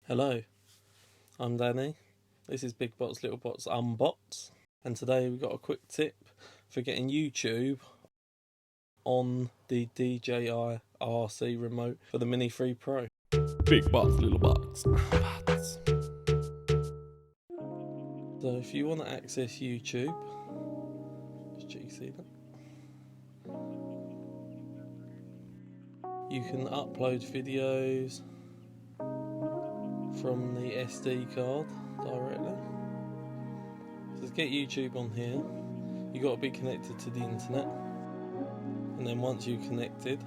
Hello, I'm Danny. This is Big Bots, Little Bots, Unbots, and today we've got a quick tip for getting YouTube on the DJI RC remote for the Mini 3 Pro. Big bots, little bots. So if you want to access YouTube, just check you see that. You can upload videos from the SD card directly. So to get YouTube on here, you've got to be connected to the internet, and then once you're connected,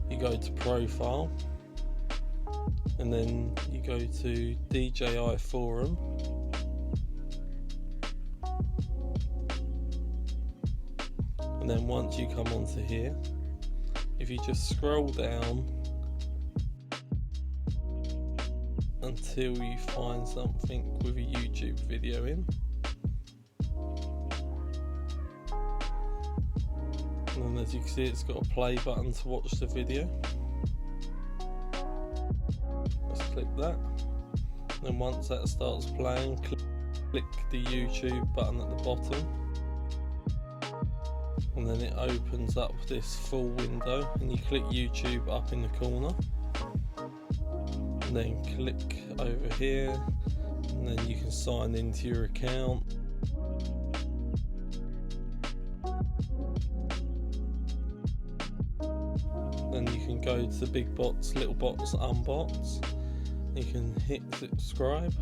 you go to Profile, and then you go to DJI Forum, and then once you come onto here, if you just scroll down until you find something with a YouTube video in, and then as you can see, it's got a play button to watch the video. Let's click that, and then once that starts playing, click the YouTube button at the bottom, and then it opens up this full window, and you click YouTube up in the corner, and then click over here, and then you can sign into your account. Then you can go to Big Bots, Little Bots, Unbots. You can hit subscribe,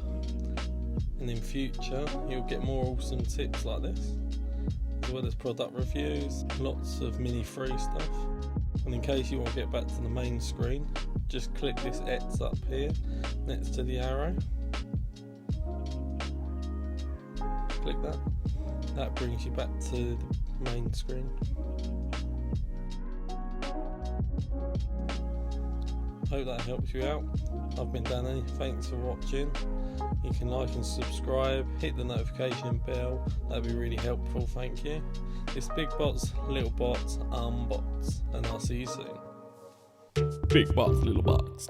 and in future you'll get more awesome tips like this, as well as product reviews, lots of Mini 3 stuff. And in case you want to get back to the main screen, just click this X up here next to the arrow. Click that. That brings you back to the main screen. Hope that helps you out. I've been Danny, thanks for watching. You can like and subscribe, hit the notification bell, that'd be really helpful, thank you. It's Big Bots, Little Bots, Unbots, and I'll see you soon. Big bots, little bots.